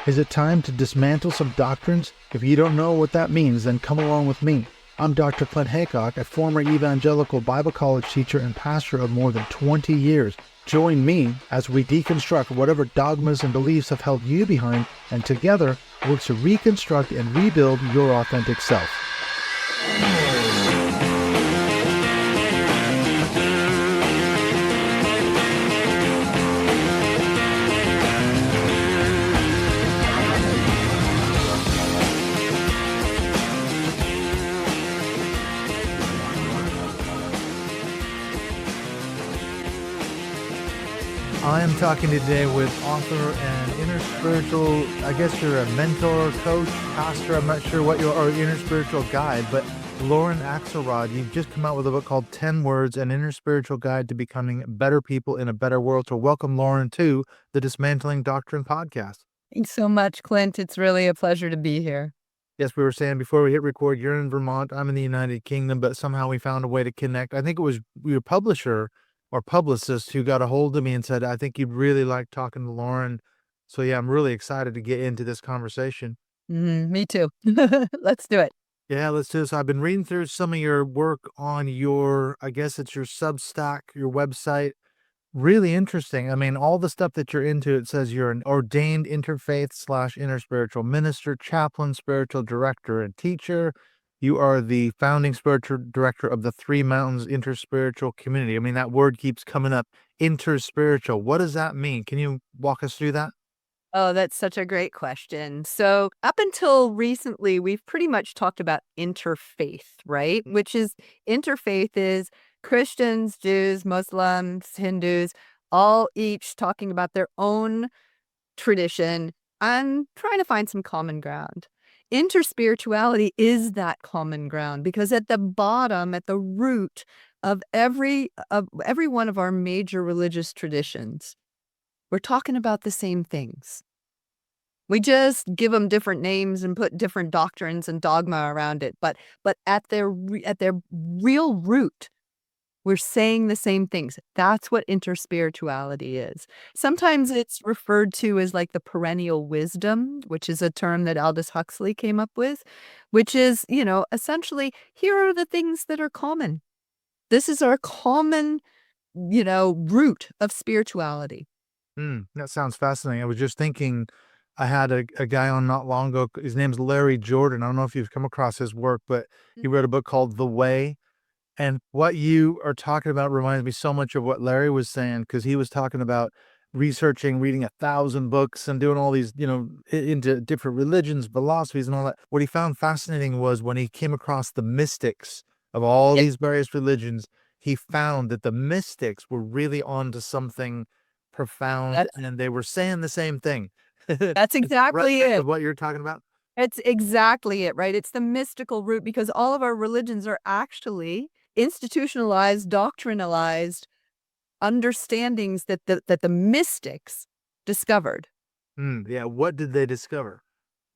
Is it time to dismantle some doctrines? If you don't know what that means, then come along with me. I'm Dr. Clint Haycock, a former evangelical Bible college teacher and pastor of more than 20 years. Join me as we deconstruct whatever dogmas and beliefs have held you behind, and together work to reconstruct and rebuild your authentic self. I am talking today with author and interspiritual, I guess you're a mentor, coach, pastor, I'm not sure what you are, or interspiritual guide, but Lauryn Axelrod, you've just come out with a book called 10 Words, an Interspiritual Guide to Becoming Better People in a Better World. So welcome, Lauryn, to the Dismantling Doctrine podcast. Thanks so much, Clint. It's really a pleasure to be here. Yes, we were saying before we hit record, you're in Vermont, I'm in the United Kingdom, but somehow we found a way to connect. I think it was your publisher or publicist who got a hold of me and said, I think you'd really like talking to Lauryn. So yeah, I'm really excited to get into this conversation. Me too. Let's do it. Yeah, let's do this. I've been reading through some of your work on your, I guess it's your Substack, your website. Really interesting. I mean, all the stuff that you're into, it says you're an ordained interfaith / interspiritual minister, chaplain, spiritual director, and teacher. You are the founding spiritual director of the Three Mountains Interspiritual Community. I mean, that word keeps coming up, interspiritual. What does that mean? Can you walk us through that? Oh, that's such a great question. So up until recently, we've pretty much talked about interfaith, right? Which is interfaith is Christians, Jews, Muslims, Hindus, all each talking about their own tradition and trying to find some common ground. Interspirituality is that common ground because at the bottom, at the root of every one of our major religious traditions, we're talking about the same things. We just give them different names and put different doctrines and dogma around it, but at their real root, we're saying the same things. That's what interspirituality is. Sometimes it's referred to as like the perennial wisdom, which is a term that Aldous Huxley came up with, which is, essentially, here are the things that are common. This is our common, root of spirituality. That sounds fascinating. I was just thinking, I had a guy on not long ago. His name's Larry Jordan. I don't know if you've come across his work, but he wrote a book called The Way. And what you are talking about reminds me so much of what Larry was saying, because he was talking about researching, reading 1,000 books and doing all these, into different religions, philosophies and all that. What he found fascinating was when he came across the mystics of all these various religions, he found that the mystics were really onto something profound and they were saying the same thing. That's exactly it. What you're talking about? It's exactly it, right? It's the mystical root because all of our religions are actually institutionalized, doctrinalized understandings that the mystics discovered. Yeah, what did they discover?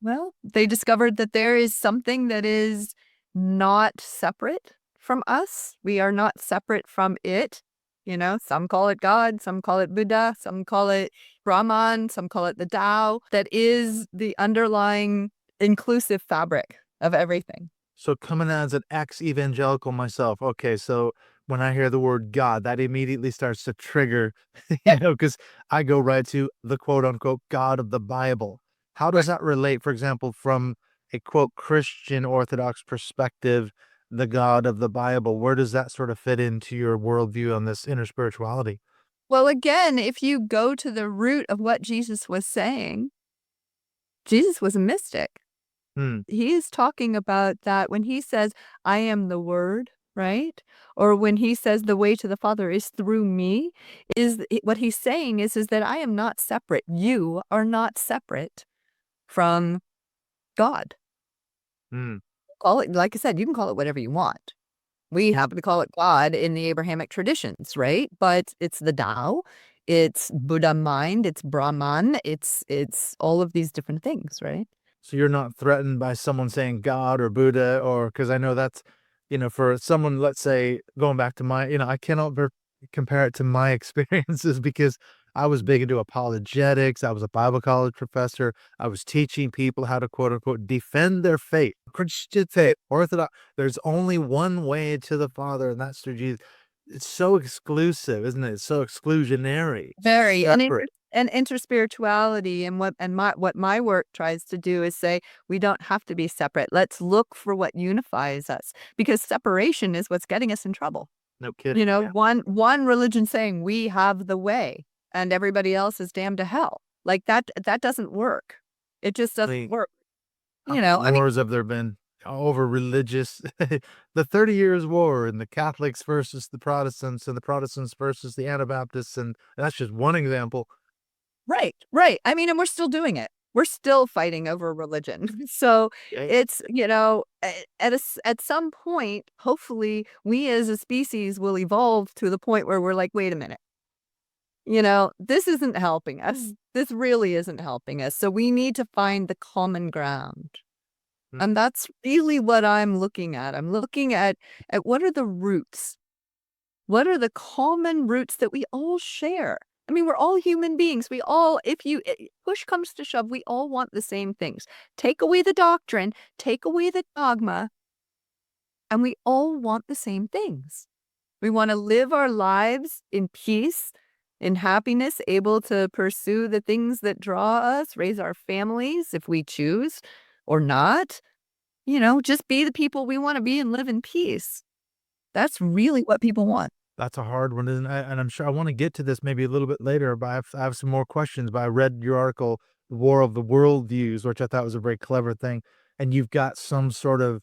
Well, they discovered that there is something that is not separate from us. We are not separate from it. Some call it God, some call it Buddha, some call it Brahman, some call it the Tao. That is the underlying inclusive fabric of everything. So coming as an ex-evangelical myself, okay, so when I hear the word God, that immediately starts to trigger, because I go right to the quote-unquote God of the Bible. How does that relate, for example, from a quote Christian Orthodox perspective, the God of the Bible? Where does that sort of fit into your worldview on this interspirituality? Well, again, if you go to the root of what Jesus was saying, Jesus was a mystic. He is talking about that when he says, I am the Word, right? Or when he says the way to the Father is through me, what he's saying is that I am not separate. You are not separate from God. Call it, like I said, you can call it whatever you want. We happen to call it God in the Abrahamic traditions, right? But it's the Tao, it's Buddha mind, it's Brahman, it's all of these different things, right? So you're not threatened by someone saying God or Buddha, or because I know that's, for someone, let's say, going back to my, I cannot compare it to my experiences because I was big into apologetics. I was a Bible college professor. I was teaching people how to quote unquote defend their faith. Christian faith, Orthodox. There's only one way to the Father, and that's through Jesus. It's so exclusive, isn't it? It's so exclusionary, Very. separate. And interspirituality and what my work tries to do is say we don't have to be separate. Let's look for what unifies us because separation is what's getting us in trouble. No kidding. Yeah. One religion saying we have the way and everybody else is damned to hell. Like that doesn't work. It just doesn't work. How many wars have there been over religious? The 30 Years War and the Catholics versus the Protestants and the Protestants versus the Anabaptists, and that's just one example. Right, right. I mean, and we're still doing it. We're still fighting over religion. So Okay. it's, at some point, hopefully, we as a species will evolve to the point where we're like, wait a minute, this isn't helping us. This really isn't helping us. So we need to find the common ground. Mm. And that's really what I'm looking at. I'm looking at what are the roots? What are the common roots that we all share? I mean, we're all human beings. We all, push comes to shove, we all want the same things. Take away the doctrine, take away the dogma, and we all want the same things. We want to live our lives in peace, in happiness, able to pursue the things that draw us, raise our families if we choose or not. Just be the people we want to be and live in peace. That's really what people want. That's a hard one, isn't it? And I'm sure I want to get to this maybe a little bit later, but I have some more questions. But I read your article, The War of the Worldviews, which I thought was a very clever thing. And you've got some sort of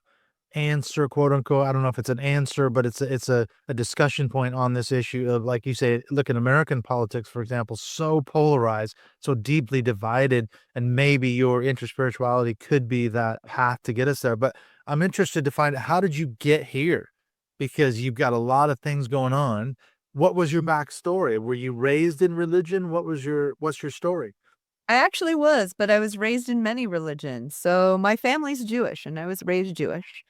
answer, quote unquote. I don't know if it's an answer, but it's a discussion point on this issue of, like you say, look at American politics, for example, so polarized, so deeply divided, and maybe your interspirituality could be that path to get us there. But I'm interested to find out, how did you get here? Because you've got a lot of things going on. What was your backstory? Were you raised in religion? What's your story? I actually was, but I was raised in many religions. So my family's Jewish and I was raised Jewish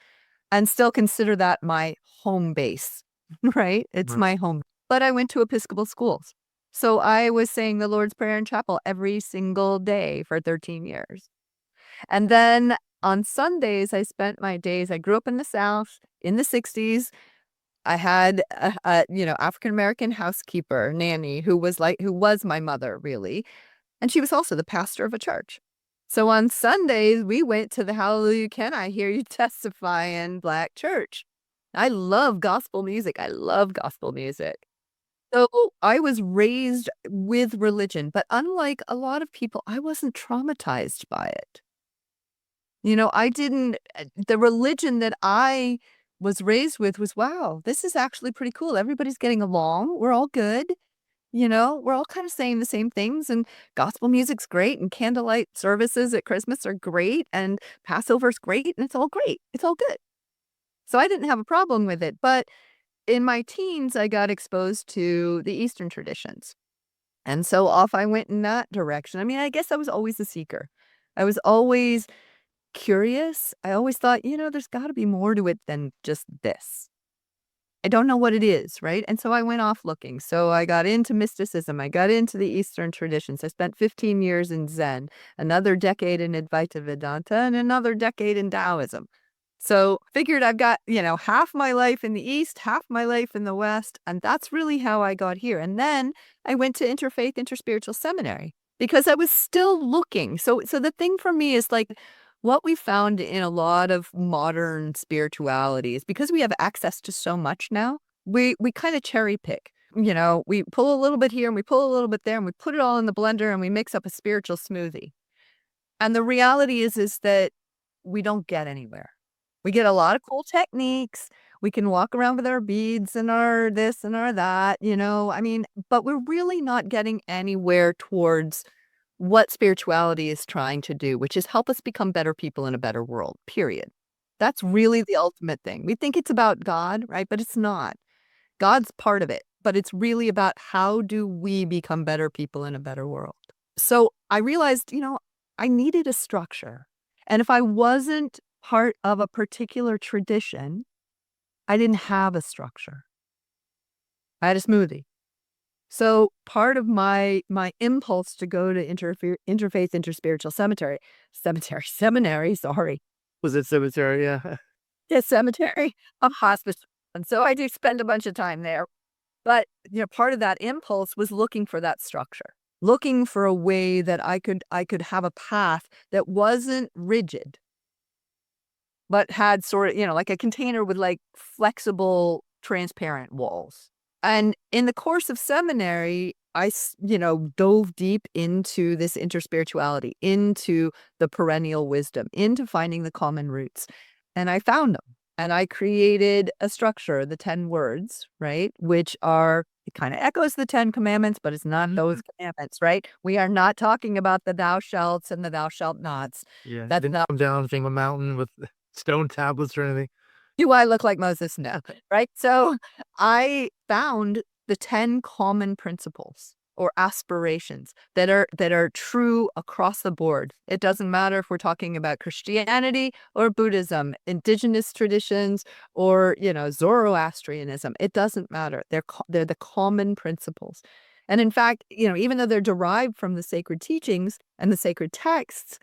and still consider that my home base, right? It's Mm. my home. But I went to Episcopal schools. So I was saying the Lord's Prayer in chapel every single day for 13 years. And then on Sundays, I spent my days, I grew up in the South in the 60s. I had African American housekeeper, nanny, who was my mother, really. And she was also the pastor of a church. So on Sundays, we went to the Hallelujah Can I Hear You Testify in Black church. I love gospel music. I love gospel music. So I was raised with religion, but unlike a lot of people, I wasn't traumatized by it. I didn't, the religion that I was raised with was, wow, this is actually pretty cool. Everybody's getting along. We're all good. We're all kind of saying the same things, and gospel music's great, and candlelight services at Christmas are great, and Passover's great, and it's all great. It's all good. So I didn't have a problem with it. But in my teens, I got exposed to the Eastern traditions. And so off I went in that direction. I mean, I guess I was always a seeker. I was always curious. I always thought, there's got to be more to it than just this. I don't know what it is, right? And so I went off looking. So I got into mysticism. I got into the Eastern traditions. I spent 15 years in Zen, another decade in Advaita Vedanta, and another decade in Taoism. So figured I've got, half my life in the East, half my life in the West. And that's really how I got here. And then I went to interfaith, interspiritual seminary because I was still looking. So the thing for me is like, what we found in a lot of modern spirituality is because we have access to so much now, we kind of cherry pick. We pull a little bit here and we pull a little bit there and we put it all in the blender and we mix up a spiritual smoothie. And the reality is that we don't get anywhere. We get a lot of cool techniques. We can walk around with our beads and our this and our that, I mean, but we're really not getting anywhere towards what spirituality is trying to do, which is help us become better people in a better world, period. That's really the ultimate thing. We think it's about God, right? But it's not. God's part of it, but it's really about how do we become better people in a better world. So I realized, I needed a structure. And if I wasn't part of a particular tradition, I didn't have a structure. I had a smoothie. So part of my impulse to go to interfaith interspiritual seminary, sorry. Was it cemetery? Yeah. The cemetery of hospice. And so I do spend a bunch of time there. But, part of that impulse was looking for that structure, looking for a way that I could have a path that wasn't rigid, but had sort of, like a container with like flexible, transparent walls. And in the course of seminary, dove deep into this interspirituality, into the perennial wisdom, into finding the common roots. And I found them. And I created a structure, the 10 words, right? Which are, it kind of echoes the 10 commandments, but it's not those commandments, right? We are not talking about the thou shalts and the thou shalt nots. Yeah. That's Didn't not, come down from a mountain with stone tablets or anything. do I look like Moses? No, right? So I found the 10 common principles or aspirations that are true across the board. It doesn't matter if we're talking about Christianity or Buddhism, indigenous traditions, or, Zoroastrianism. It doesn't matter. They're the common principles. And in fact, even though they're derived from the sacred teachings and the sacred texts,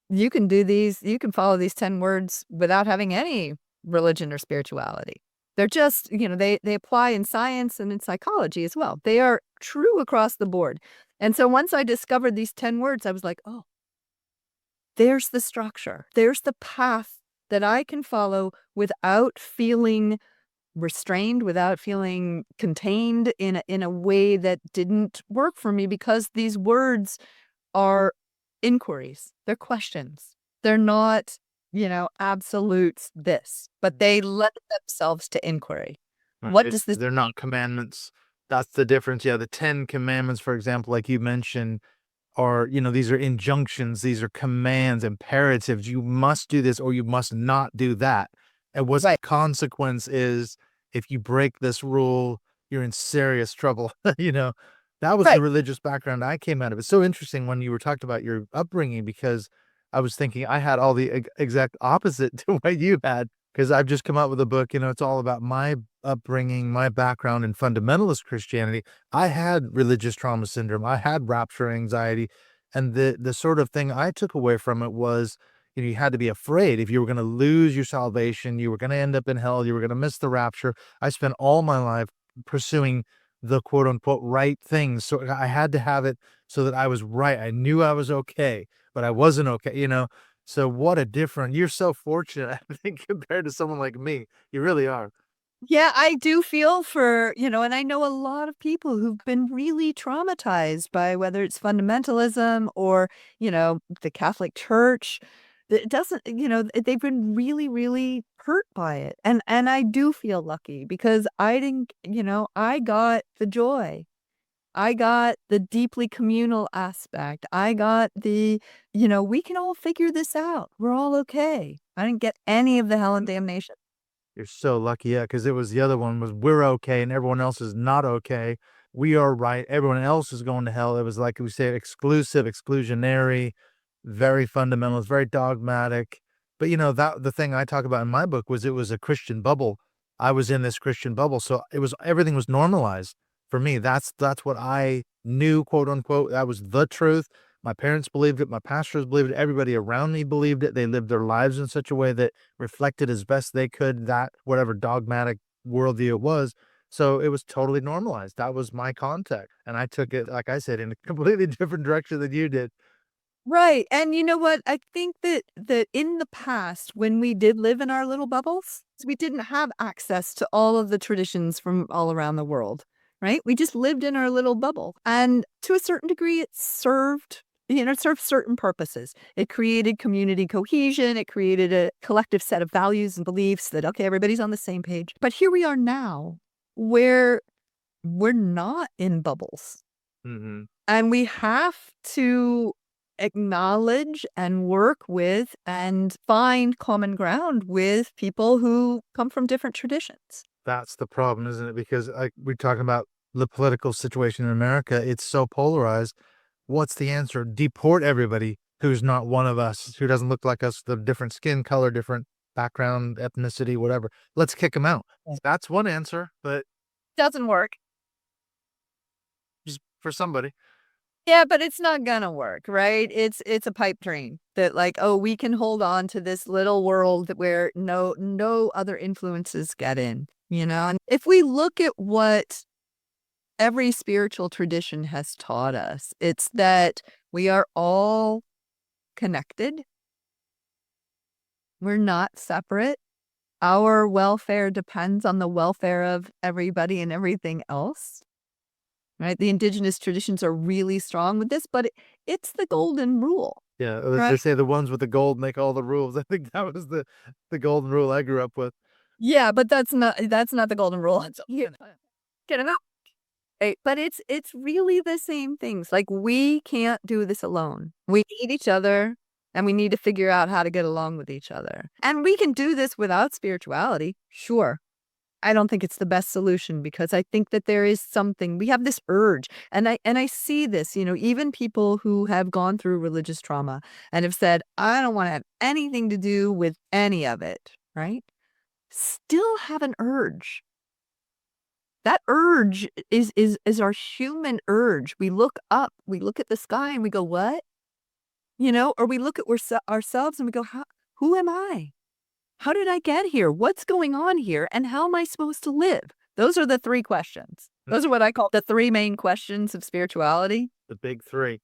you can follow these 10 words without having any religion or spirituality. They're just, they apply in science and in psychology as well. They are true across the board. And so once I discovered these 10 words, I was like, oh, there's the structure. There's the path that I can follow without feeling restrained, without feeling contained in a way that didn't work for me, because these words are inquiries. They're questions. They're not, absolutes this, but they lend themselves to inquiry. Right. What does this They're not commandments. That's the difference. Yeah, the 10 commandments, for example, like you mentioned, are, these are injunctions, these are commands, imperatives. You must do this or you must not do that. And what the right, consequence is if you break this rule, you're in serious trouble. That was the right. religious background I came out of. It's so interesting when you were talking about your upbringing, because I was thinking I had all the exact opposite to what you had, because I've just come out with a book. It's all about my upbringing, my background in fundamentalist Christianity. I had religious trauma syndrome. I had rapture anxiety. And the sort of thing I took away from it was, you had to be afraid if you were going to lose your salvation, you were going to end up in hell, you were going to miss the rapture. I spent all my life pursuing the quote unquote right things. So I had to have it so that I was right. I knew I was okay, but I wasn't okay. So what a different, you're so fortunate, I think, compared to someone like me. You really are. Yeah, I do feel for, and I know a lot of people who've been really traumatized by whether it's fundamentalism or, the Catholic Church. It doesn't, they've been really, really hurt by it. And I do feel lucky because I didn't, I got the joy. I got the deeply communal aspect. I got the, we can all figure this out. We're all okay. I didn't get any of the hell and damnation. You're so lucky, yeah, because it was the other one was we're okay and everyone else is not okay. We are right. Everyone else is going to hell. It was like we say exclusive, exclusionary, very fundamentalist, very dogmatic. But that the thing I talk about in my book was it was a Christian bubble. I was in this Christian bubble. So it was everything was normalized for me. That's what I knew, quote unquote. That was the truth. My parents believed it, my pastors believed it, everybody around me believed it. They lived their lives in such a way that reflected as best they could that whatever dogmatic worldview it was. So it was totally normalized. That was my context. And I took it, like I said, in a completely different direction than you did. Right, and you know what? I think that in the past, when we did live in our little bubbles, we didn't have access to all of the traditions from all around the world, right? We just lived in our little bubble, and to a certain degree, it served, it served certain purposes. It created community cohesion, it created a collective set of values and beliefs that, okay, everybody's on the same page. But here we are now, where we're not in bubbles. Hmm. And we have to acknowledge and work with and find common ground with people who come from different traditions. That's the problem, isn't it? Because we're talking about the political situation in America. It's so polarized. What's the answer? Deport everybody who's not one of us, who doesn't look like us, the different skin color, different background, ethnicity, whatever. Let's kick them out. Yeah. That's one answer, but Doesn't work. for somebody. Yeah, but it's not gonna work, right? It's a pipe dream that like, oh, we can hold on to this little world where no other influences get in, you know? And if we look at what every spiritual tradition has taught us, it's that we are all connected. We're not separate. Our welfare depends on the welfare of everybody and everything else. Right? The indigenous traditions are really strong with this, but it's the golden rule, Yeah, they right? say the ones with the gold make all the rules. I think that was the golden rule I grew up with. Yeah, but that's not the golden rule. It's yeah. Get it out. But it's really the same things. Like we can't do this alone. We need each other and we need to figure out how to get along with each other. And we can do this without spirituality. Sure. I don't think it's the best solution because I think that there is something we have this urge and I see this, even people who have gone through religious trauma and have said, I don't want to have anything to do with any of it, right? Still have an urge. That urge is our human urge. We look up, we look at the sky and we go, what? Or we look at ourselves and we go, who am I? How did I get here? What's going on here? And how am I supposed to live? Those are the three questions. Those are what I call the three main questions of spirituality. The big three.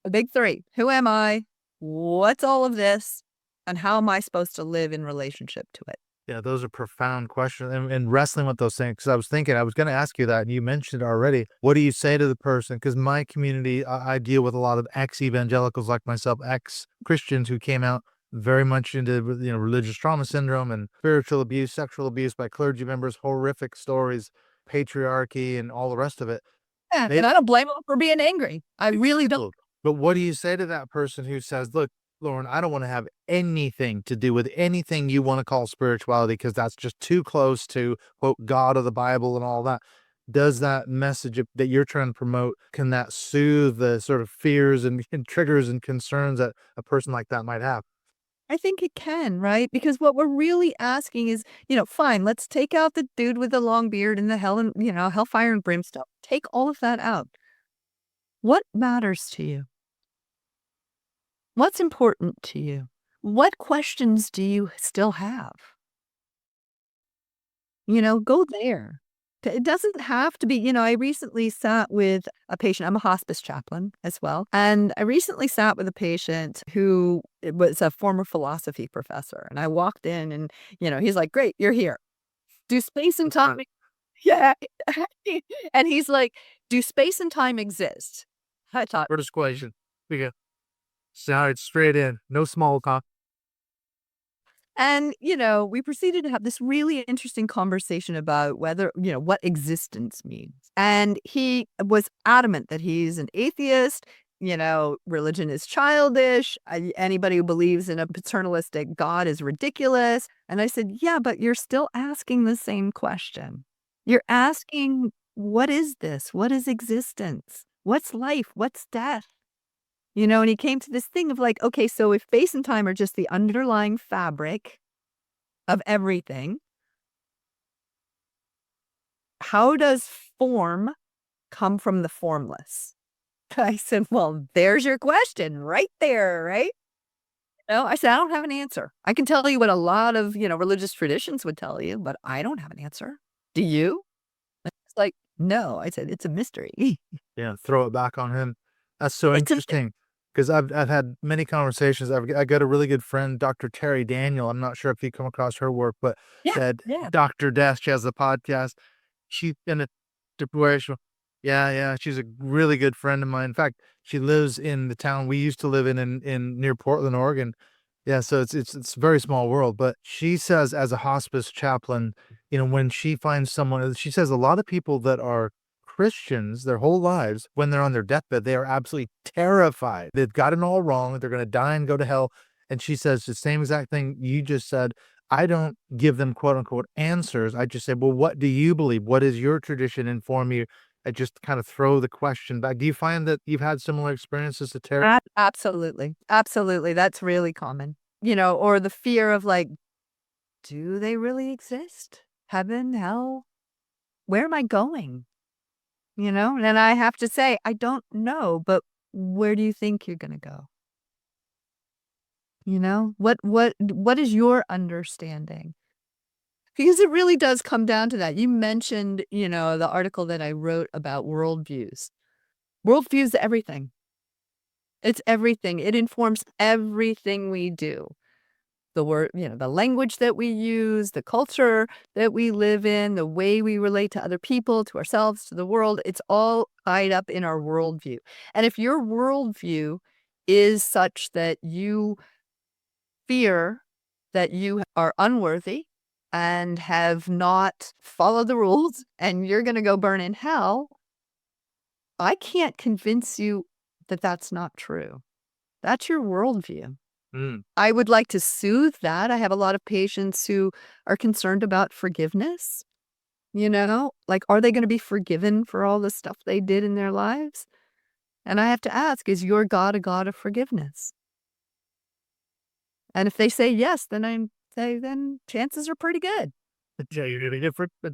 The big three. Who am I? What's all of this? And how am I supposed to live in relationship to it? Yeah, those are profound questions, and wrestling with those things. Because I was thinking, I was going to ask you that, and you mentioned it already. What do you say to the person? Because my community, I deal with a lot of ex-evangelicals like myself, ex-Christians who came out very much into religious trauma syndrome and spiritual abuse, sexual abuse by clergy members, horrific stories, patriarchy, and all the rest of it. Yeah, and I don't blame them for being angry. I really don't. But what do you say to that person who says, look, Lauren, I don't want to have anything to do with anything you want to call spirituality because that's just too close to, quote, God of the Bible and all that. Does that message that you're trying to promote, can that soothe the sort of fears and triggers and concerns that a person like that might have? I think it can, right? Because what we're really asking is, fine, let's take out the dude with the long beard and the hellfire and brimstone. Take all of that out. What matters to you? What's important to you? What questions do you still have? Go there. It doesn't have to be, I recently sat with a patient. I'm a hospice chaplain as well. And I recently sat with a patient who was a former philosophy professor. And I walked in and, he's like, great, you're here. Do space and time. Yeah. And he's like, do space and time exist? I thought, First question. We go. Sorry, straight in. No small talk. and, we proceeded to have this really interesting conversation about whether, what existence means. And he was adamant that he's an atheist. Religion is childish. Anybody who believes in a paternalistic God is ridiculous. And I said, yeah, but you're still asking the same question. You're asking, what is this? What is existence? What's life? What's death? And he came to this thing of like, okay, so if space and time are just the underlying fabric of everything, how does form come from the formless? I said, well, there's your question right there, right? I said, I don't have an answer. I can tell you what a lot of, religious traditions would tell you, but I don't have an answer. Do you? It's like, no. I said, it's a mystery. Yeah, throw it back on him. That's so It's a interesting because I've had many conversations. I got a really good friend, Dr. Terry Daniel. I'm not sure if you come across her work, but yeah, that yeah. Dr. Death, she has a podcast. She's in a situation. Yeah, she's a really good friend of mine. In fact, she lives in the town we used to live in near Portland, Oregon. Yeah, so it's a very small world, but she says as a hospice chaplain, when she finds someone, she says a lot of people that are Christians their whole lives, when they're on their deathbed, they are absolutely terrified. They've got it all wrong. They're going to die and go to hell. And she says the same exact thing you just said. I don't give them quote unquote answers. I just say, well, what do you believe? What does your tradition inform you? I just kind of throw the question back. Do you find that you've had similar experiences to Terry? Absolutely. Absolutely. That's really common. Or the fear of like, do they really exist? Heaven, hell? Where am I going? And I have to say, I don't know, but where do you think you're going to go? What is your understanding? Because it really does come down to that. You mentioned, the article that I wrote about worldviews. Worldviews is everything. It's everything. It informs everything we do. The word, the language that we use, the culture that we live in, the way we relate to other people, to ourselves, to the world, it's all tied up in our worldview. And if your worldview is such that you fear that you are unworthy and have not followed the rules and you're going to go burn in hell, I can't convince you that that's not true. That's your worldview. Mm. I would like to soothe that. I have a lot of patients who are concerned about forgiveness. Like, are they going to be forgiven for all the stuff they did in their lives? And I have to ask, is your God a God of forgiveness? And if they say yes, then I say, then chances are pretty good. Yeah, you're really different, but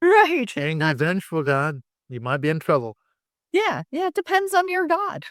Right. ain't not vengeful, God. You might be in trouble. Yeah. Yeah. It depends on your God.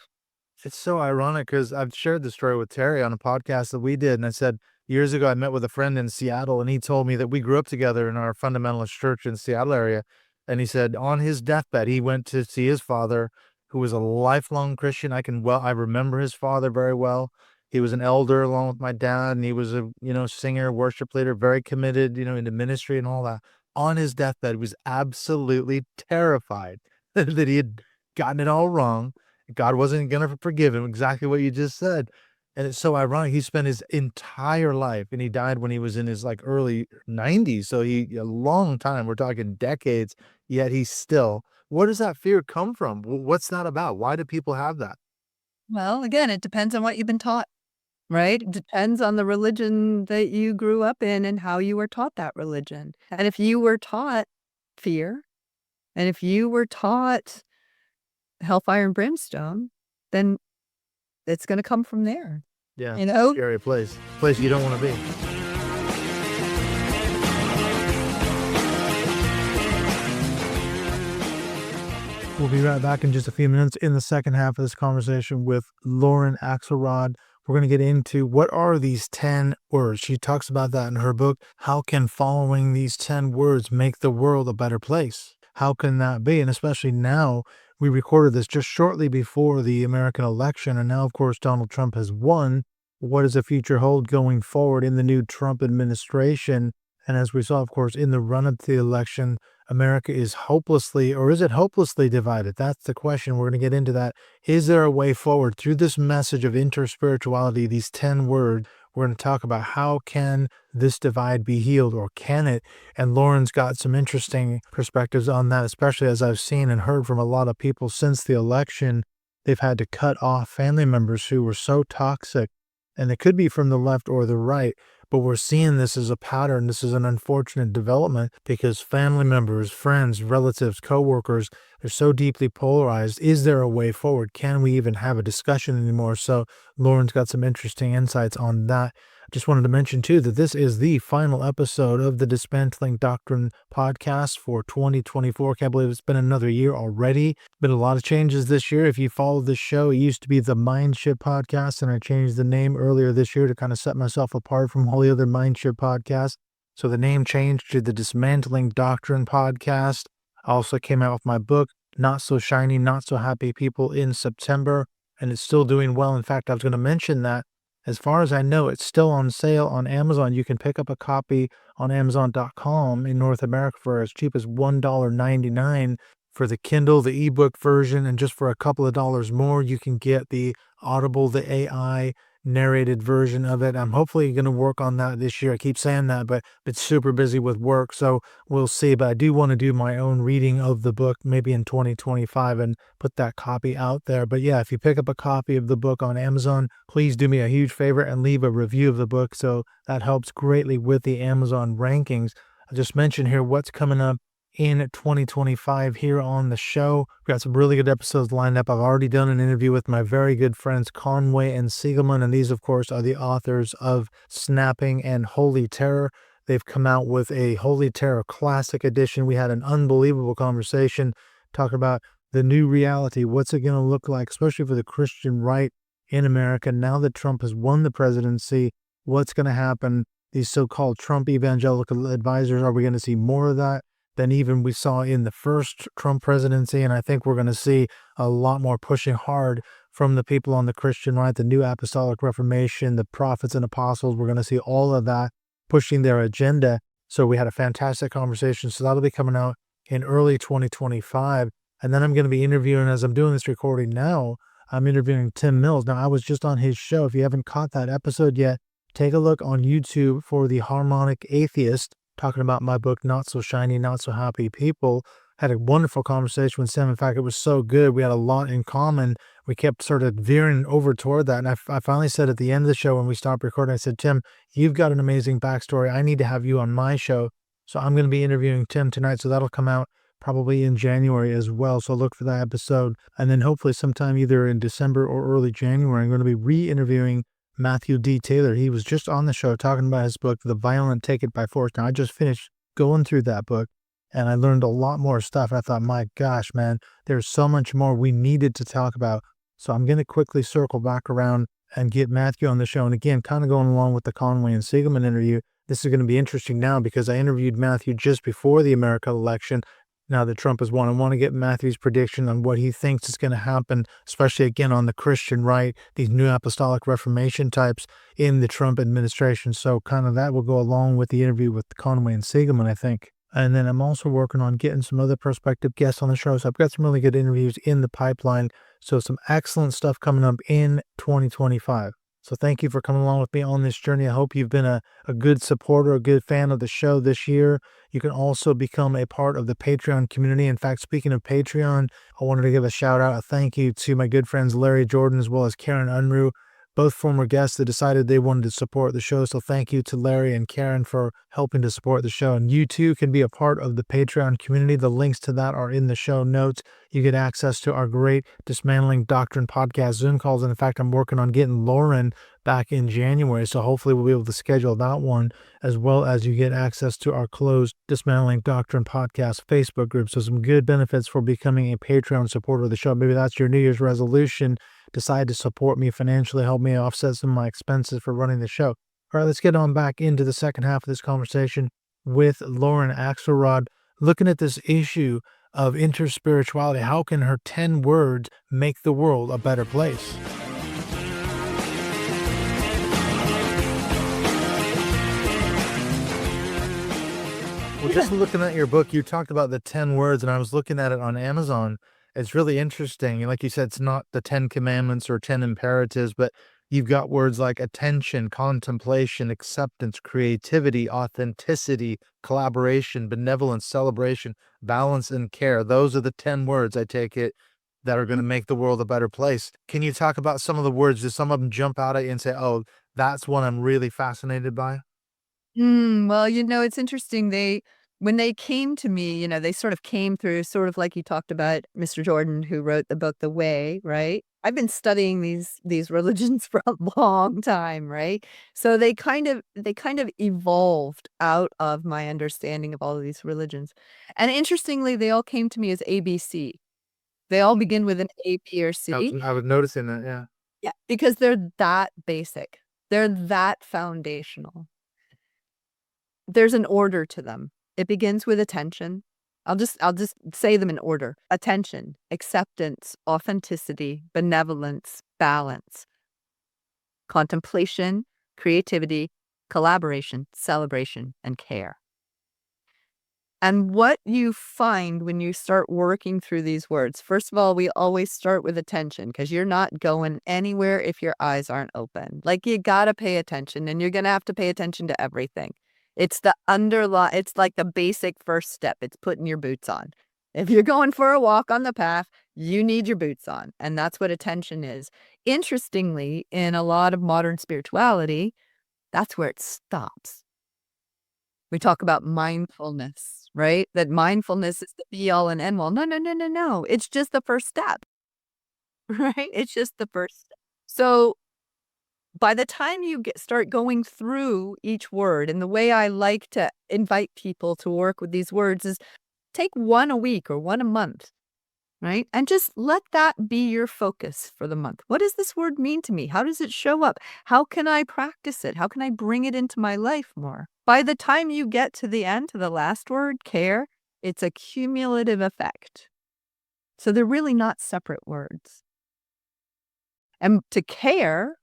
It's so ironic because I've shared the story with Terry on a podcast that we did, and I said years ago I met with a friend in Seattle, and he told me that we grew up together in our fundamentalist church in Seattle area, and he said on his deathbed he went to see his father, who was a lifelong Christian. I remember his father very well. He was an elder along with my dad, and he was a singer, worship leader, very committed, into ministry and all that. On his deathbed, he was absolutely terrified that he had gotten it all wrong. God wasn't gonna forgive him, exactly what you just said, and it's so ironic, he spent his entire life and he died when he was in his, like, early 90s, so a long time, we're talking decades, yet he's still where does that fear come from? What's that about? Why do people have that? Well, again, it depends on what you've been taught, right? It depends on the religion that you grew up in and how you were taught that religion. And if you were taught fear, and if you were taught hellfire and brimstone, then it's going to come from there. Yeah, You know? scary place you don't wanna be. We'll be right back in just a few minutes in the second half of this conversation with Lauryn Axelrod. We're going to get into what are these 10 words. She talks about that in her book. How can following these 10 words make the world a better place? How can that be? And especially now, we recorded this just shortly before the American election. And now, of course, Donald Trump has won. What does the future hold going forward in the new Trump administration? And as we saw, of course, in the run up to the election, America is hopelessly, or is it hopelessly divided? That's the question. We're going to get into that. Is there a way forward through this message of interspirituality, these 10 words? We're going to talk about how can this divide be healed, or can it? And Lauren's got some interesting perspectives on that, especially as I've seen and heard from a lot of people since the election. They've had to cut off family members who were so toxic, and it could be from the left or the right. But we're seeing this as a pattern. This is an unfortunate development because family members, friends, relatives, coworkers, they're so deeply polarized. Is there a way forward? Can we even have a discussion anymore? So Lauren's got some interesting insights on that. Just wanted to mention too that this is the final episode of the Dismantling Doctrine podcast for 2024. Can't believe it's been another year already. Been a lot of changes this year. If you follow this show, it used to be the Mindship podcast, and I changed the name earlier this year to kind of set myself apart from all the other Mindship podcasts. So the name changed to the Dismantling Doctrine podcast. I also came out with my book, Not So Shiny, Not So Happy People, in September, and it's still doing well. In fact, I was going to mention that. As far as I know, it's still on sale on Amazon. You can pick up a copy on Amazon.com in North America for as cheap as $1.99 for the Kindle, the ebook version, and just for a couple of dollars more, you can get the Audible, the AI narrated version of it. I'm hopefully going to work on that this year. I keep saying that, but it's super busy with work, so we'll see. But I do want to do my own reading of the book maybe in 2025 and put that copy out there. But yeah, if you pick up a copy of the book on Amazon, please do me a huge favor and leave a review of the book. So that helps greatly with the Amazon rankings. I just mentioned here what's coming up in 2025 here on the show. We've got some really good episodes lined up. I've already done an interview with my very good friends Conway and Siegelman, and these, of course, are the authors of Snapping and Holy Terror. They've come out with a Holy Terror Classic Edition. We had an unbelievable conversation talking about the new reality. What's it going to look like, especially for the Christian right in America now that Trump has won the presidency? What's going to happen? These so-called Trump evangelical advisors, are we going to see more of that than even we saw in the first Trump presidency? And I think we're going to see a lot more pushing hard from the people on the Christian right, the New Apostolic Reformation, the prophets and apostles. We're going to see all of that pushing their agenda. So we had a fantastic conversation. So that'll be coming out in early 2025. And then I'm going to be interviewing, as I'm doing this recording now, I'm interviewing Tim Mills. Now, I was just on his show. If you haven't caught that episode yet, take a look on YouTube for The Harmonic Atheist, talking about my book, Not So Shiny, Not So Happy People. Had a wonderful conversation with Tim. In fact, it was so good. We had a lot in common. We kept sort of veering over toward that. And I finally said at the end of the show when we stopped recording, I said, Tim, you've got an amazing backstory. I need to have you on my show. So I'm going to be interviewing Tim tonight. So that'll come out probably in January as well. So look for that episode. And then hopefully sometime either in December or early January, I'm going to be re-interviewing Matthew D. Taylor. He was just on the show talking about his book, The Violent Take It by Force. Now, I just finished going through that book and I learned a lot more stuff. I thought, my gosh, man, there's so much more we needed to talk about. So I'm going to quickly circle back around and get Matthew on the show. And again, kind of going along with the Conway and Siegelman interview, this is going to be interesting now because I interviewed Matthew just before the American election. Now that Trump has won, I want to get Matthew's prediction on what he thinks is going to happen, especially again on the Christian right, these New Apostolic Reformation types in the Trump administration. So kind of that will go along with the interview with Conway and Siegelman, I think. And then I'm also working on getting some other prospective guests on the show. So I've got some really good interviews in the pipeline. So some excellent stuff coming up in 2025. So thank you for coming along with me on this journey. I hope you've been a good supporter, a good fan of the show this year. You can also become a part of the Patreon community. In fact, speaking of Patreon, I wanted to give a shout out, a thank you to my good friends Larry Jordan as well as Karen Unruh, both former guests that decided they wanted to support the show. So thank you to Larry and Karen for helping to support the show. And you too can be a part of the Patreon community. The links to that are in the show notes. You get access to our great Dismantling Doctrine podcast Zoom calls. And in fact, I'm working on getting Lauren back in January. So hopefully we'll be able to schedule that one, as well as you get access to our closed Dismantling Doctrine podcast Facebook group. So some good benefits for becoming a Patreon supporter of the show. Maybe that's your New Year's resolution. Decide to support me financially, help me offset some of my expenses for running the show. All right, let's get on back into the second half of this conversation with Lauryn Axelrod, looking at this issue of interspirituality. How can her 10 words make the world a better place? Well, just looking at your book, you talked about the 10 words, and I was looking at it on Amazon. It's really interesting. Like you said, it's not the 10 commandments or 10 imperatives, but you've got words like attention, contemplation, acceptance, creativity, authenticity, collaboration, benevolence, celebration, balance, and care. Those are the 10 words, I take it, that are going to make the world a better place. Can you talk about some of the words? Do some of them jump out at you and say, oh, that's one I'm really fascinated by? Well, it's interesting. When they came to me, they sort of came through sort of like you talked about Mr. Jordan, who wrote the book, The Way, right? I've been studying these religions for a long time, right? So they kind of evolved out of my understanding of all of these religions. And interestingly, they all came to me as ABC. They all begin with an A, B, or C. I was noticing that, yeah. Yeah, because they're that basic. They're that foundational. There's an order to them. It begins with attention. I'll just say them in order. Attention, acceptance, authenticity, benevolence, balance, contemplation, creativity, collaboration, celebration, and care. And what you find when you start working through these words, first of all, we always start with attention because you're not going anywhere if your eyes aren't open. Like you got to pay attention, and you're going to have to pay attention to everything. It's it's like the basic first step. It's putting your boots on. If you're going for a walk on the path, you need your boots on. And that's what attention is. Interestingly, in a lot of modern spirituality, that's where it stops. We talk about mindfulness, right? That mindfulness is the be all and end all. No, no, no, no, no. It's just the first step, right? It's just the first step. So by the time you start going through each word, and the way I like to invite people to work with these words is take one a week or one a month right? And just let that be your focus for the month. What does this word mean to me? How does it show up? How can I practice it? How can I bring it into my life more? By the time you get to the end, to the last word, care, it's a cumulative effect. So they're really not separate words. And to care,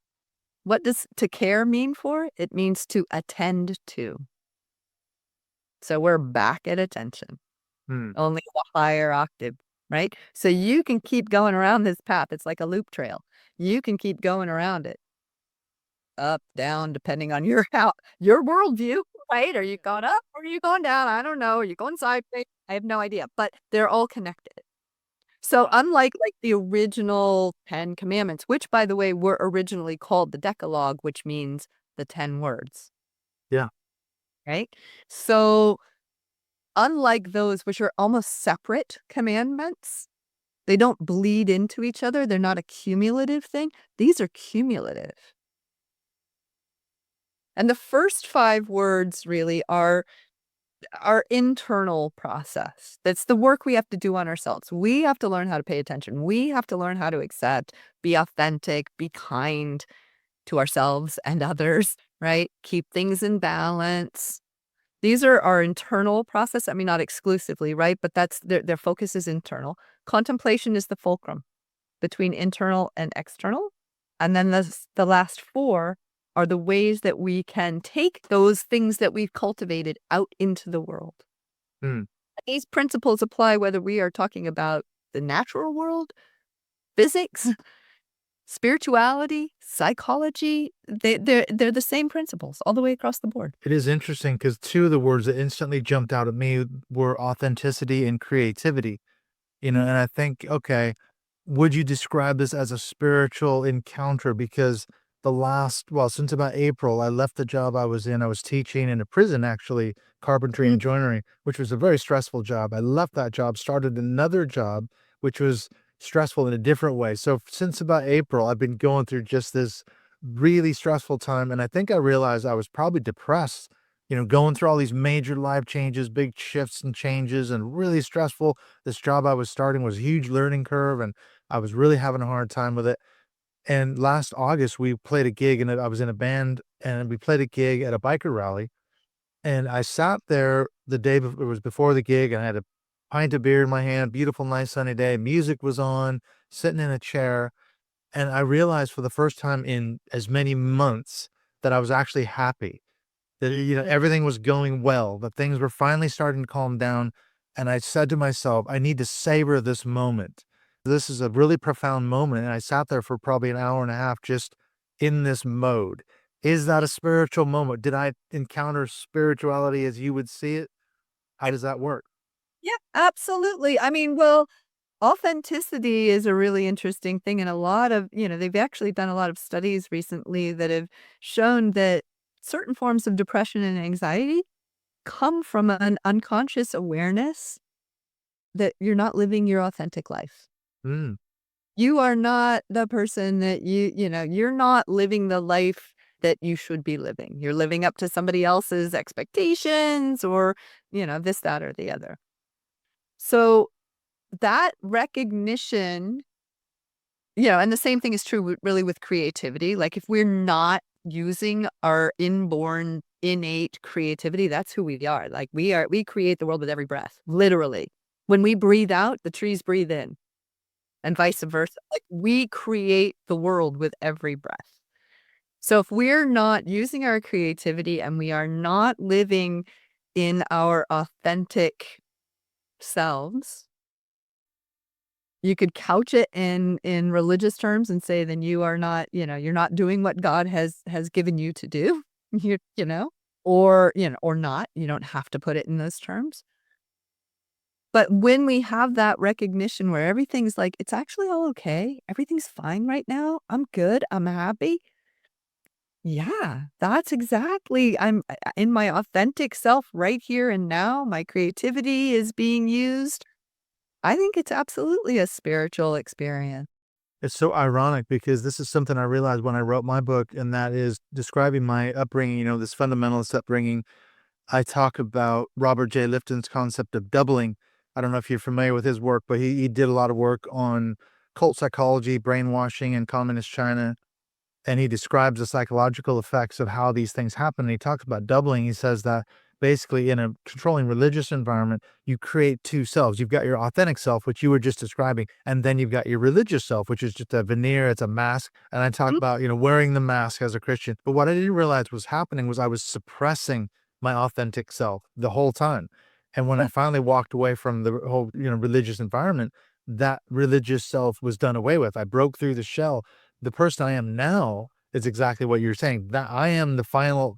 what does to care mean for? It means to attend to. So we're back at attention, Hmm. only a higher octave, right? So you can keep going around this path. It's like a loop trail. You can keep going around it, up, down, depending on your worldview, right? Are you going up or are you going down? I don't know. Are you going sideways? I have no idea, but they're all connected. So unlike like the original 10 commandments, which by the way were originally called the Decalogue, which means the 10 words, Yeah. right? So unlike those which are almost separate commandments, they don't bleed into each other. They're not a cumulative thing. These are cumulative. And the first 5 words really are our internal process. That's the work we have to do on ourselves. We have to learn how to pay attention. We have to learn how to accept, be authentic, be kind to ourselves and others, right? Keep things in balance. These are our internal process. I mean, not exclusively, right? But that's their focus is internal. Contemplation is the fulcrum between internal and external. And then the last 4 are the ways that we can take those things that we've cultivated out into the world. Hmm. These principles apply whether we are talking about the natural world, physics, spirituality, psychology. They're the same principles all the way across the board. It is interesting because 2 of the words that instantly jumped out at me were authenticity and creativity. And I think, okay, would you describe this as a spiritual encounter? Because since about April, I left the job I was in. I was teaching in a prison, actually, carpentry Mm. and joinery, which was a very stressful job. I left that job, started another job, which was stressful in a different way. So since about April, I've been going through just this really stressful time. And I think I realized I was probably depressed, going through all these major life changes, big shifts and changes, and really stressful. This job I was starting was a huge learning curve, and I was really having a hard time with it. And last August, we played a gig, and I was in a band, and we played a gig at a biker rally. And I sat there the day it was before the gig, and I had a pint of beer in my hand, beautiful, nice sunny day. Music was on, sitting in a chair. And I realized for the first time in as many months that I was actually happy, that, everything was going well, that things were finally starting to calm down. And I said to myself, I need to savor this moment. This is a really profound moment. And I sat there for probably an hour and a half just in this mode. Is that a spiritual moment? Did I encounter spirituality as you would see it? How does that work? Yeah, absolutely. I mean, well, authenticity is a really interesting thing. And a lot of, they've actually done a lot of studies recently that have shown that certain forms of depression and anxiety come from an unconscious awareness that you're not living your authentic life. Mm, You are not the person that you're not living the life that you should be living. You're living up to somebody else's expectations or, this, that, or the other. So that recognition, and the same thing is true really with creativity. Like if we're not using our inborn, innate creativity, that's who we are. Like we create the world with every breath, literally. When we breathe out, the trees breathe in and vice versa. Like we create the world with every breath. So if we're not using our creativity and we are not living in our authentic selves, you could couch it in religious terms and say, then you are not, you're not doing what God has given you to do, or not. You don't have to put it in those terms. But when we have that recognition where everything's like, it's actually all okay. Everything's fine right now. I'm good. I'm happy. Yeah, that's exactly. I'm in my authentic self right here and now. My creativity is being used. I think it's absolutely a spiritual experience. It's so ironic because this is something I realized when I wrote my book, and that is describing my upbringing, this fundamentalist upbringing. I talk about Robert J. Lifton's concept of doubling, I don't know if you're familiar with his work, but he did a lot of work on cult psychology, brainwashing in communist China. And he describes the psychological effects of how these things happen. And he talks about doubling. He says that basically in a controlling religious environment, you create two selves. You've got your authentic self, which you were just describing, and then you've got your religious self, which is just a veneer, it's a mask. And I talk Mm. about, wearing the mask as a Christian. But what I didn't realize was happening was I was suppressing my authentic self the whole time. And when I finally walked away from the whole, religious environment, that religious self was done away with. I broke through the shell. The person I am now is exactly what you're saying. That I am the final,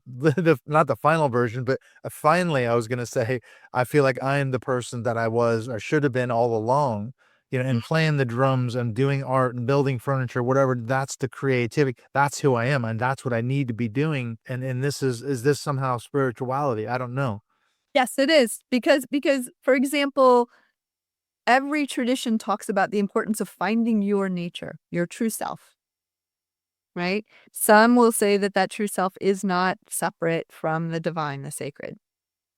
not the final version, but finally, I was going to say, I feel like I am the person that I was or should have been all along, and playing the drums and doing art and building furniture, whatever. That's the creativity. That's who I am. And that's what I need to be doing. And this is this somehow spirituality? I don't know. Yes, it is. Because, for example, every tradition talks about the importance of finding your nature, your true self, right? Some will say that that true self is not separate from the divine, the sacred,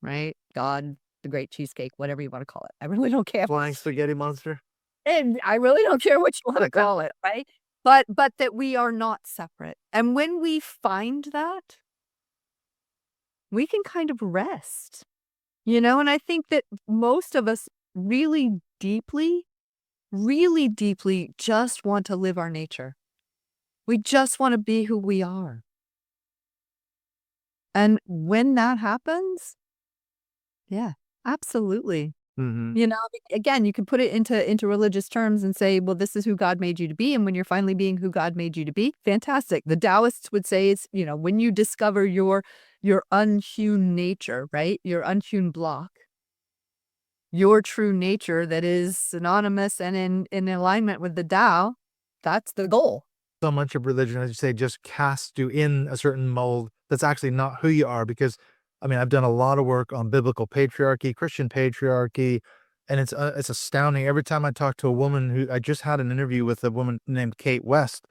right? God, the great cheesecake, whatever you want to call it. I really don't care. Flying spaghetti monster. And I really don't care what you want to call it, right? But that we are not separate. And when we find that, we can kind of rest, and I think that most of us really deeply just want to live our nature. We just want to be who we are. And when that happens, yeah, absolutely. Hmm. Again, you can put it into religious terms and say, well, this is who God made you to be. And when you're finally being who God made you to be, fantastic. The Taoists would say it's, when you discover your unhewn nature, right? Your unhewn block, your true nature that is synonymous and in alignment with the Tao, that's the goal. So much of religion, as you say, just casts you in a certain mold that's actually not who you are. Because, I mean, I've done a lot of work on biblical patriarchy, Christian patriarchy, and it's astounding. Every time I talk to a woman who I just had an interview with a woman named Kate West,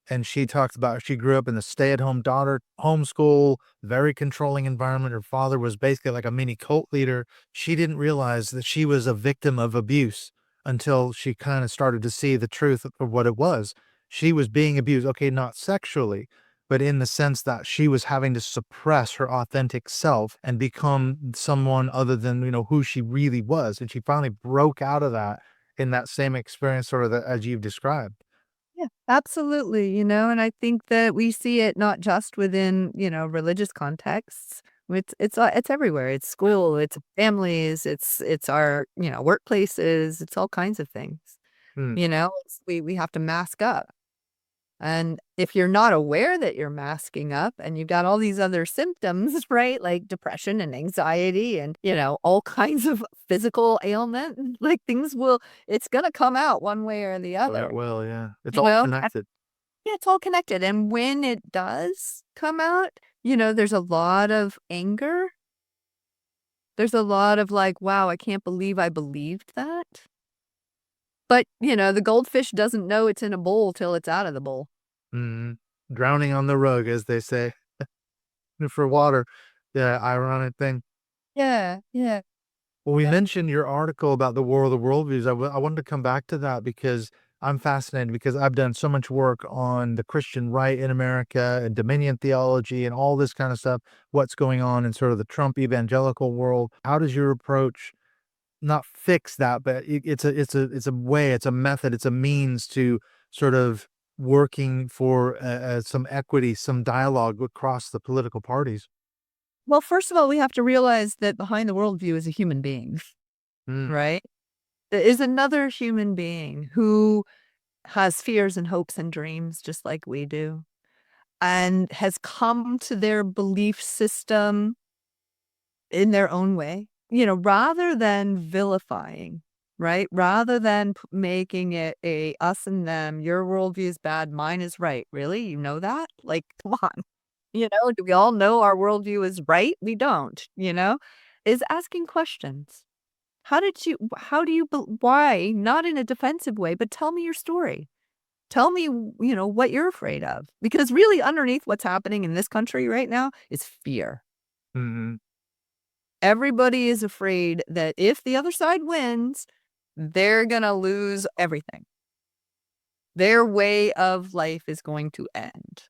and she talks about she grew up in the stay-at-home daughter, homeschool, very controlling environment. Her father was basically like a mini cult leader. She didn't realize that she was a victim of abuse until she kind of started to see the truth of what it was. She was being abused, okay, not sexually, but in the sense that she was having to suppress her authentic self and become someone other than, who she really was. And she finally broke out of that in that same experience, sort of as you've described. Yeah, absolutely. And I think that we see it not just within, religious contexts. It's everywhere. It's school, it's families, it's our, workplaces, it's all kinds of things. Hmm. We have to mask up. And if you're not aware that you're masking up and you've got all these other symptoms, right? Like depression and anxiety and, all kinds of physical ailment, like it's going to come out one way or the Oh, it other. will, yeah. It's all Well, connected. yeah, it's all connected. And when it does come out, there's a lot of anger. There's a lot of like, wow, I can't believe I believed that. But, the goldfish doesn't know it's in a bowl till it's out of the bowl. Mhm. Drowning on the rug, as they say, for water. Yeah, ironic thing. Yeah, yeah. Well, we mentioned your article about the War of the Worldviews. I wanted to come back to that because I'm fascinated because I've done so much work on the Christian right in America and dominion theology and all this kind of stuff. What's going on in sort of the Trump evangelical world? How does your approach not fix that, but it's a way, it's a method, it's a means to sort of working for some equity, some dialogue across the political parties? Well, first of all, we have to realize that behind the worldview is a human being, Mm, right? There is another human being who has fears and hopes and dreams just like we do, and has come to their belief system in their own way, rather than vilifying, right? Rather than making it a us and them, your worldview is bad, mine is right. Really? You know that? Like, come on. Do we all know our worldview is right? We don't, is asking questions. How do you, why? Not in a defensive way, but tell me your story. Tell me, what you're afraid of. Because really underneath what's happening in this country right now is fear. mhm. Everybody is afraid that if the other side wins, they're going to lose everything. Their way of life is going to end.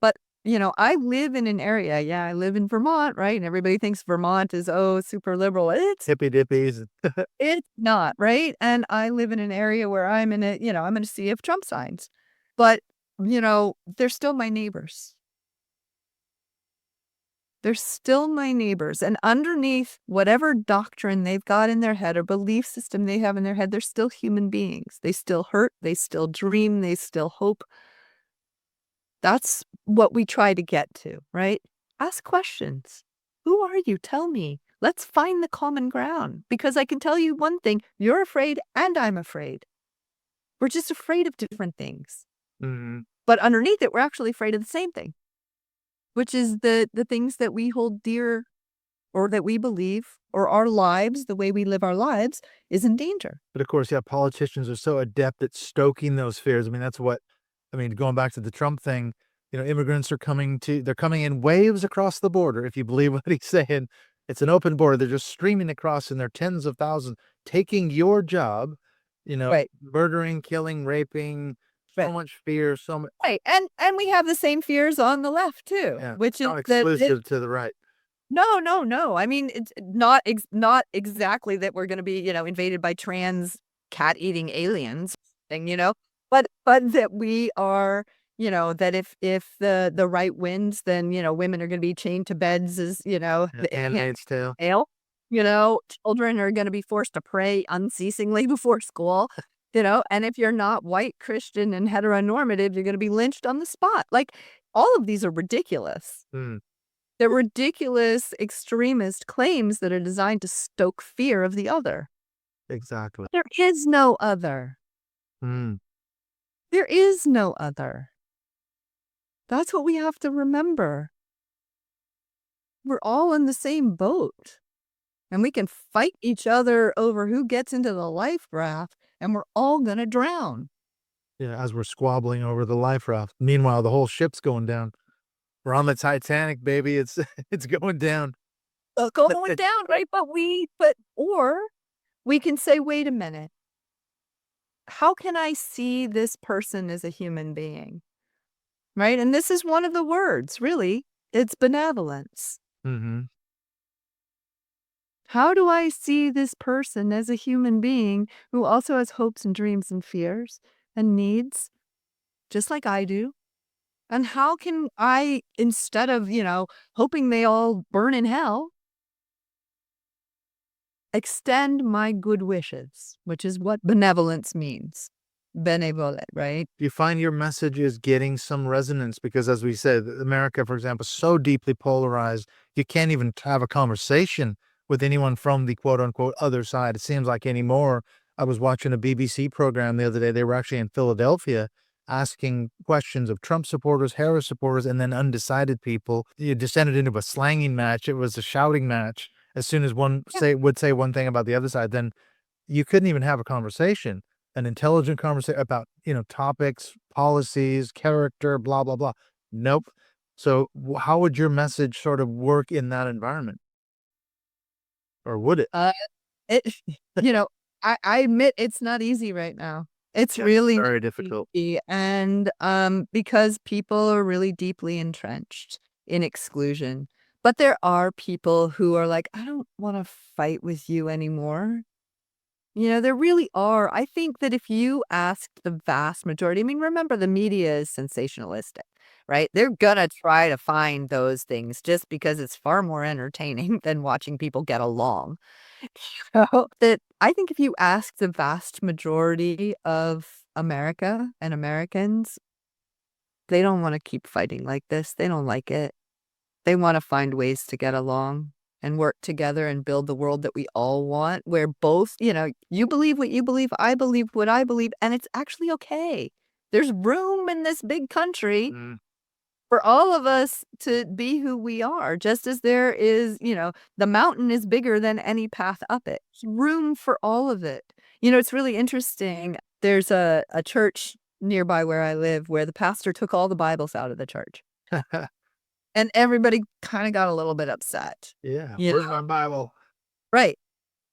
But, I live in an area. Yeah, I live in Vermont, right? And everybody thinks Vermont is, super liberal. Hippy dippies. It's not, right? And I live in an area where I'm in a sea of Trump signs. But, they're still my neighbors. They're still my neighbors. And underneath whatever doctrine they've got in their head or belief system they have in their head, they're still human beings. They still hurt, they still dream, they still hope. That's what we try to get to, right? Ask questions. Who are you? Tell me. Let's find the common ground. Because I can tell you one thing, you're afraid and I'm afraid. We're just afraid of different things. Mm-hmm. But underneath it, we're actually afraid of the same thing, which is the things that we hold dear or that we believe, or our lives, the way we live our lives, is in danger. But of course, yeah, politicians are so adept at stoking those fears. I mean, going back to the Trump thing, immigrants they're coming in waves across the border. If you believe what he's saying, it's an open border. They're just streaming across in their tens of thousands, taking your job, Right. murdering, killing, raping, so Right. much fear, so much. Right. And we have the same fears on the left too, Yeah, which is not that exclusive to the right. no, no, no. I mean, it's not exactly that we're gonna be, invaded by trans cat-eating aliens thing, but that we are, that if the right wins, then, women are gonna be chained to beds as, Yeah, the Handmaid's Tale. tail. Children are gonna be forced to pray unceasingly before school, and if you're not white, Christian, and heteronormative, you're gonna be lynched on the spot. Like, all of these are ridiculous. Mm, They're ridiculous extremist claims that are designed to stoke fear of the other. exactly. There is no other. Mm, There is no other. That's what we have to remember. We're all in the same boat. And we can fight each other over who gets into the life raft, and we're all going to drown. yeah, as we're squabbling over the life raft. Meanwhile, the whole ship's going down. We're on the Titanic, baby. It's it's going down. Going down, right? Or we can say, wait a minute. How can I see this person as a human being? Right? And this is one of the words, really. It's benevolence. Mm-hmm. How do I see this person as a human being who also has hopes and dreams and fears and needs, just like I do? And how can I, instead of, hoping they all burn in hell, extend my good wishes, which is what benevolence means. Benevolent, right? Do you find your message is getting some resonance? Because as we said, America, for example, is so deeply polarized, you can't even have a conversation with anyone from the quote unquote other side. It seems like anymore. I was watching a BBC program the other day. They were actually in Philadelphia asking questions of Trump supporters, Harris supporters, and then undecided people. You descended into a slanging match. It was a shouting match. As soon as one would say one thing about the other side, then you couldn't even have a conversation, an intelligent conversation about, topics, policies, character, blah, blah, blah. Nope. So how would your message sort of work in that environment? Or would it? Uh, it, you know, I admit it's not easy right now. It's Yeah, really very not difficult. easy, and because people are really deeply entrenched in exclusion. But there are people who are like, I don't want to fight with you anymore. There really are. I think that if you ask the vast majority, I mean, remember the media is sensationalistic, right? They're gonna try to find those things just because it's far more entertaining than watching people get along. That I think if you ask the vast majority of America and Americans, they don't want to keep fighting like this. They don't like it. They want to find ways to get along and work together and build the world that we all want, where both, you believe what you believe, I believe what I believe, and it's actually okay. There's room in this big country Mm, for all of us to be who we are, just as there is, the mountain is bigger than any path up it. There's room for all of it. It's really interesting. There's a church nearby where I live where the pastor took all the Bibles out of the church. And everybody kind of got a little bit upset. Yeah. You Where's know? my Bible? Right.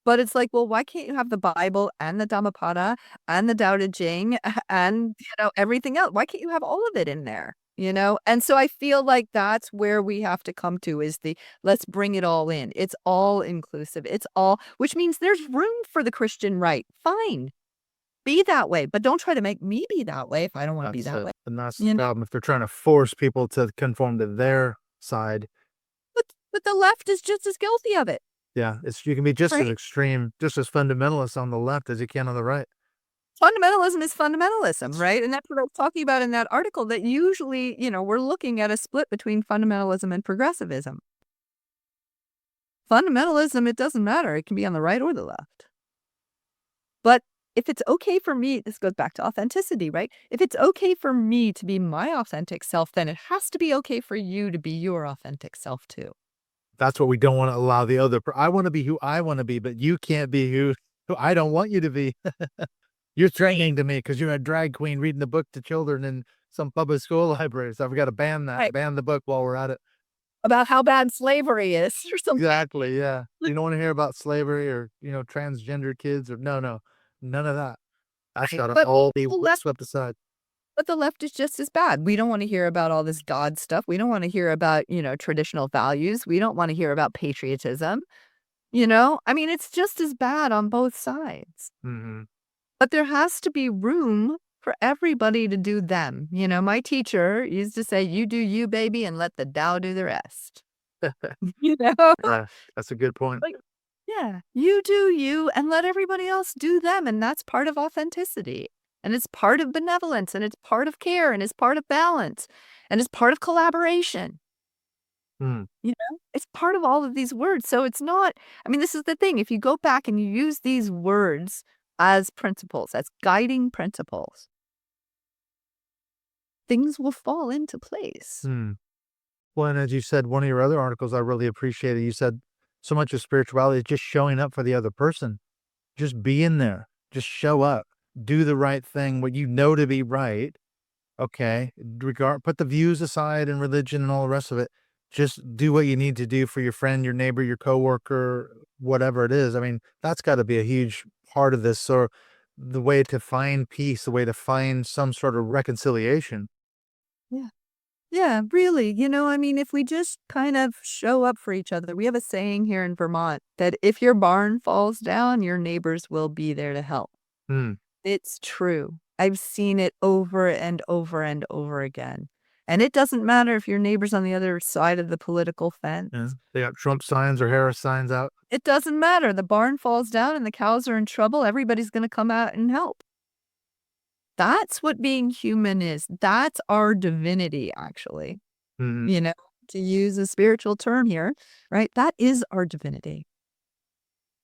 But it's like, well, why can't you have the Bible and the Dhammapada and the Tao Te Ching and, everything else? Why can't you have all of it in there? And so I feel like that's where we have to come to is let's bring it all in. It's all inclusive. It's all, which means there's room for the Christian right. Fine. Be that way, but don't try to make me be that way if I don't want to be That's that it. way. And that's the You know? problem. If they're trying to force people to conform to their side, But the left is just as guilty of it, yeah, you can be just as right? extreme, just as fundamentalist on the left as you can on the right. Fundamentalism is fundamentalism, right? And that's what I was talking about in that article that usually, we're looking at a split between fundamentalism and progressivism. Fundamentalism, it doesn't matter. It can be on the right or the left. But if it's okay for me, this goes back to authenticity, right? If it's okay for me to be my authentic self, then it has to be okay for you to be your authentic self too. That's what we don't want to allow the other. I want to be who I want to be, but you can't be who I don't want you to be. You're threatening to me because you're a drag queen reading the book to children in some public school library. So we got to ban that. Right. Ban the book while we're at it. About how bad slavery is or something. Exactly. Yeah. You don't want to hear about slavery or transgender kids or no, none of that. That's Right. got to But all be the left, swept aside. but the left is just as bad. We don't want to hear about all this God stuff. We don't want to hear about, traditional values. We don't want to hear about patriotism. I mean, it's just as bad on both sides. Hmm. But there has to be room for everybody to do them. My teacher used to say, "You do you, baby, and let the Tao do the rest." You know? That's a good point. Like, yeah, you do you and let everybody else do them, and that's part of authenticity. And it's part of benevolence, and it's part of care, and it's part of balance, and it's part of collaboration. Mm. It's part of all of these words. So it's not, I mean, this is the thing. If you go back and you use these words as principles, as guiding principles, things will fall into place. Mm. Well, and as you said, one of your other articles I really appreciated, you said so much of spirituality is just showing up for the other person. Just be in there. Just show up. Do the right thing, what you know to be right. Okay. Put the views aside and religion and all the rest of it. Just do what you need to do for your friend, your neighbor, your coworker, whatever it is. I mean, that's got to be a huge part of this. So the way to find peace, the way to find some sort of reconciliation. Yeah. Yeah, really. I mean, if we just kind of show up for each other, we have a saying here in Vermont that if your barn falls down, your neighbors will be there to help. Hmm. It's true. I've seen it over and over and over again. And it doesn't matter if your neighbor's on the other side of the political Yeah. fence. They got Trump signs or Harris signs out. It doesn't matter. The barn falls down and the cows are in trouble. Everybody's going to come out and help. That's what being human is. That's our divinity, actually. Mhm. To use a spiritual term here, right? That is our divinity.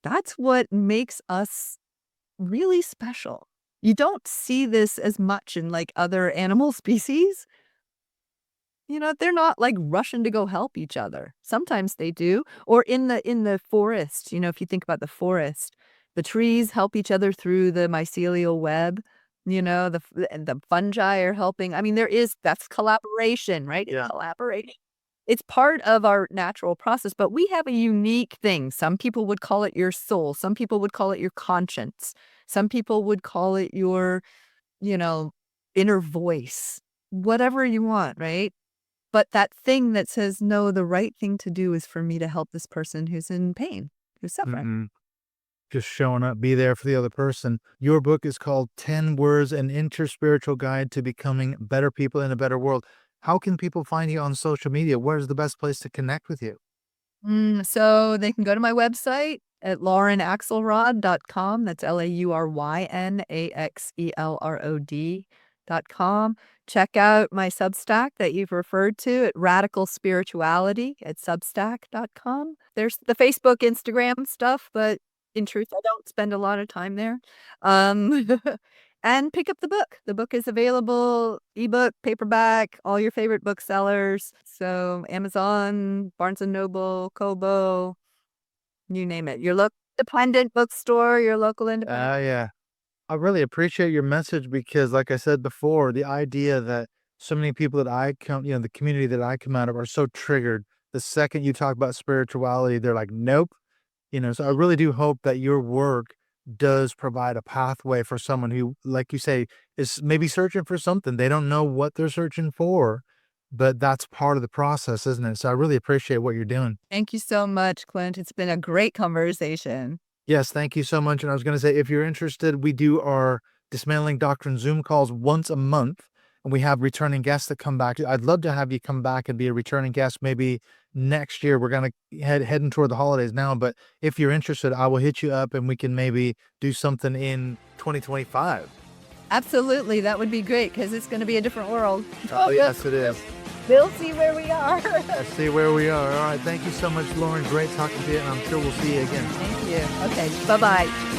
That's what makes us really special. You don't see this as much in like other animal species. They're not like rushing to go help each other. Sometimes they do. Or in the forest, if you think about the forest, the trees help each other through the mycelial web. And the fungi are helping. I mean, that's collaboration, right? It's Yeah. collaboration. It's part of our natural process, but we have a unique thing. Some people would call it your soul. Some people would call it your conscience. Some people would call it your, you know, inner voice. Whatever you want, right? But that thing that says, no, the right thing to do is for me to help this person who's in pain, who's suffering. Mm-mm. Just showing up, be there for the other person. Your book is called 10 Words, an Interspiritual Guide to Becoming Better People in a Better World. How can people find you on social media? Where's the best place to connect with you? So they can go to my website at laurynaxelrod.com. That's LaurynAxelrod.com. Check out my Substack that you've referred to at Radical Spirituality at Substack.com. There's the Facebook, Instagram stuff, but in truth, I don't spend a lot of time there. Um, and pick up the book. The book is available, ebook, paperback, all your favorite booksellers. So Amazon, Barnes and Noble, Kobo, you name it. Your local independent bookstore, your local independent. Yeah. I really appreciate your message because, like I said before, the idea that so many people that I come, the community that I come out of are so triggered. The second you talk about spirituality, they're like, nope. So I really do hope that your work does provide a pathway for someone who, like you say, is maybe searching for something. They don't know what they're searching for, but that's part of the process, isn't it? So I really appreciate what you're doing. Thank you so much, Clint. It's been a great conversation. Yes, thank you so much. And I was going to say, if you're interested, we do our Dismantling Doctrine Zoom calls once a month, and we have returning guests that come back. I'd love to have you come back and be a returning guest maybe next year. We're going to heading toward the holidays now, but if you're interested, I will hit you up and we can maybe do something in 2025. Absolutely. That would be great because it's going to be a different world. Oh, yes, it is. We'll see where we are. Let's see where we are. All right. Thank you so much, Lauren. Great talking to you, and I'm sure we'll see you again. Thank you. Okay. Bye-bye.